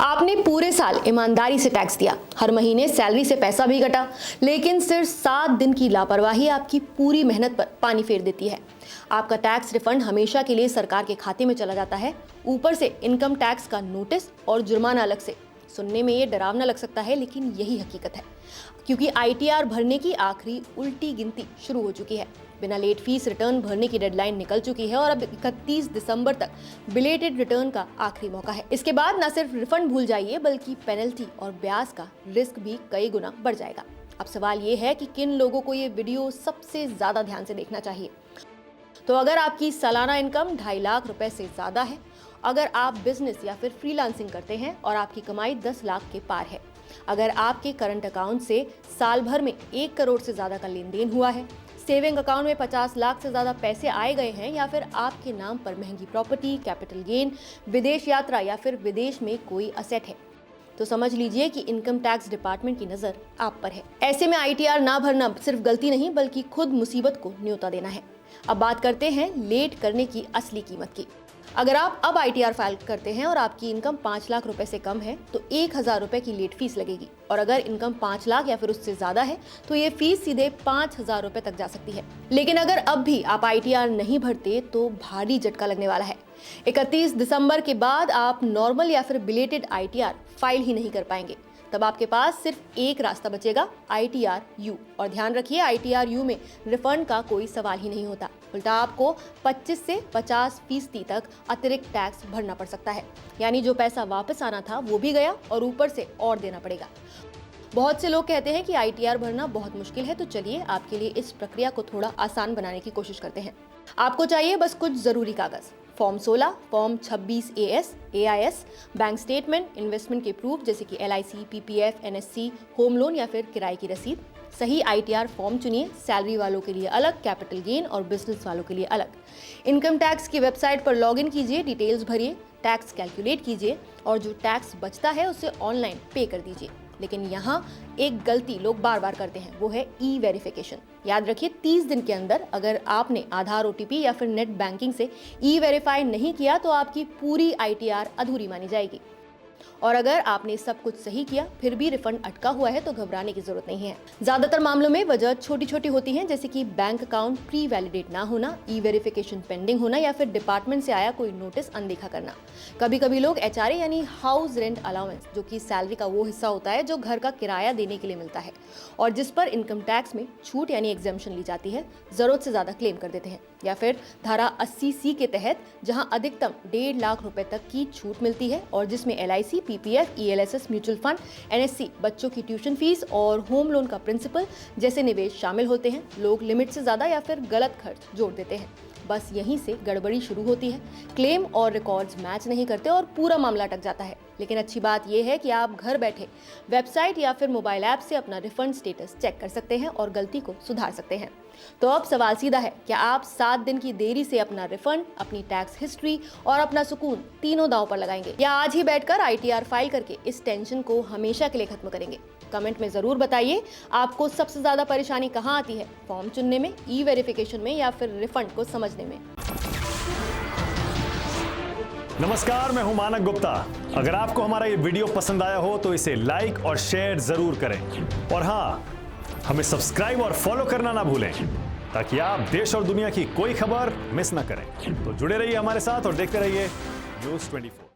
आपने पूरे साल ईमानदारी से टैक्स दिया, हर महीने सैलरी से पैसा भी कटा, लेकिन सिर्फ 7 दिन की लापरवाही आपकी पूरी मेहनत पर पानी फेर देती है। आपका टैक्स रिफंड हमेशा के लिए सरकार के खाते में चला जाता है। ऊपर से इनकम टैक्स का नोटिस और जुर्माना अलग से। सुनने में ये डरावना लग सकता है, लेकिन यही हकीकत है, क्योंकि आईटीआर भरने की आखिरी उल्टी गिनती शुरू हो चुकी है। बिना लेट फीस रिटर्न भरने की डेडलाइन निकल चुकी है और अब 31 दिसंबर तक बिलेटेड रिटर्न का आखिरी मौका है। इसके बाद न सिर्फ रिफंड भूल जाइए, बल्कि पेनल्टी और ब्याज का रिस्क भी कई गुना बढ़ जाएगा। अब सवाल ये है कि किन लोगों को ये वीडियो सबसे ज्यादा ध्यान से देखना चाहिए। तो अगर आपकी सालाना इनकम 2.5 लाख रुपए से ज्यादा है, अगर आप बिजनेस या फिर फ्रीलांसिंग करते हैं और आपकी कमाई 10 लाख के पार है, अगर आपके करंट अकाउंट से साल भर में 1 करोड़ से ज्यादा का लेन देन हुआ है, सेविंग अकाउंट में 50 लाख से ज्यादा पैसे आए गए हैं, या फिर आपके नाम पर महंगी प्रॉपर्टी, कैपिटल गेन, विदेश यात्रा या फिर विदेश में कोई असेट है, तो समझ लीजिए कि इनकम टैक्स डिपार्टमेंट की नजर आप पर है। ऐसे में आईटीआर ना भरना सिर्फ गलती नहीं, बल्कि खुद मुसीबत को न्योता देना है। अब बात करते हैं लेट करने की असली कीमत की। अगर आप अब आईटीआर फाइल करते हैं और आपकी इनकम 5 लाख रुपए से कम है, तो 1,000 रुपए की लेट फीस लगेगी, और अगर इनकम 5 लाख या फिर उससे ज्यादा है, तो ये फीस सीधे 5,000 रुपए तक जा सकती है। लेकिन अगर अब भी आप आईटीआर नहीं भरते, तो भारी झटका लगने वाला है। 31 दिसंबर के बाद आप नॉर्मल या फिर बिलेटेड आईटीआर फाइल ही नहीं कर पाएंगे। तब आपके पास सिर्फ एक रास्ता बचेगा, आईटीआर यू। और ध्यान रखिए, आईटीआर यू में रिफंड का कोई सवाल ही नहीं होता। उल्टा आपको 25 से 50% तक अतिरिक्त टैक्स भरना पड़ सकता है। यानी जो पैसा वापस आना था वो भी गया, और ऊपर से और देना पड़ेगा। बहुत से लोग कहते हैं कि आईटीआर भरना बहुत मुश्किल है, तो चलिए आपके लिए इस प्रक्रिया को थोड़ा आसान बनाने की कोशिश करते हैं। आपको चाहिए बस कुछ जरूरी कागज, form 16, form 26 as, AIS, bank statement, investment के प्रूफ जैसे कि LIC, PPF, NSC, home loan या फिर किराए की रसीद। सही आईटीआर फॉर्म चुनिए, सैलरी वालों के लिए अलग, कैपिटल गेन और बिजनेस वालों के लिए अलग। इनकम टैक्स की वेबसाइट पर लॉगिन कीजिए, डिटेल्स भरिए, टैक्स कैलकुलेट कीजिए, और जो टैक्स बचता है उसे ऑनलाइन पे कर दीजिए। लेकिन यहाँ एक गलती लोग बार बार करते हैं, वो है ई वेरिफिकेशन। याद रखिए, 30 दिन के अंदर अगर आपने आधार, ओटीपी या फिर नेट बैंकिंग से ई वेरीफाई नहीं किया, तो आपकी पूरी आईटीआर अधूरी मानी जाएगी। और अगर आपने सब कुछ सही किया फिर भी रिफंड अटका हुआ है, तो घबराने की जरूरत नहीं है। ज्यादातर मामलों में वजह छोटी छोटी होती है, जैसे कि बैंक अकाउंट प्री वैलिडेट ना होना, ई वेरिफिकेशन पेंडिंग होना, या फिर डिपार्टमेंट से आया कोई नोटिस अनदेखा करना। कभी कभी लोग एचआरए यानी हाउस रेंट अलाउंस, जो कि सैलरी का वो हिस्सा होता है जो घर का किराया देने के लिए मिलता है और जिस पर इनकम टैक्स में छूट यानी एग्जेम्पशन ली जाती है, जरूरत से ज्यादा क्लेम कर देते हैं। या फिर धारा 80C के तहत, जहां अधिकतम 1.5 लाख रुपए तक की छूट मिलती है और जिसमें LIC, PPF, ELSS, mutual fund, NSC, बच्चों की ट्यूशन फीस और होम लोन का प्रिंसिपल जैसे निवेश शामिल होते हैं, लोग लिमिट से ज्यादा या फिर गलत खर्च जोड़ देते हैं। बस यहीं से गड़बड़ी शुरू होती है। क्लेम और रिकॉर्ड्स मैच नहीं करते और पूरा मामला अटक जाता है। लेकिन अच्छी बात यह है कि आप घर बैठे वेबसाइट या फिर मोबाइल ऐप से अपना रिफंड स्टेटस चेक कर सकते हैं और गलती को सुधार सकते हैं। तो अब सवाल सीधा है, क्या आप 7 दिन की देरी से अपना रिफंड, अपनी टैक्स हिस्ट्री और अपना सुकून तीनों दांव पर लगाएंगे, या आज ही बैठकर आईटीआर फाइल करके इस टेंशन को हमेशा के लिए खत्म करेंगे? कमेंट में जरूर बताइए, आपको सबसे ज्यादा परेशानी कहां आती है, फॉर्म चुनने में, ई वेरिफिकेशन में, या फिर रिफंड को समझने में? नमस्कार, मैं हूं मानक गुप्ता। अगर आपको हमारा ये वीडियो पसंद आया हो तो इसे लाइक और शेयर जरूर करें, और हाँ, हमें सब्सक्राइब और फॉलो करना ना भूलें, ताकि आप देश और दुनिया की कोई खबर मिस ना करें। तो जुड़े रहिए हमारे साथ और देखते रहिए News 24।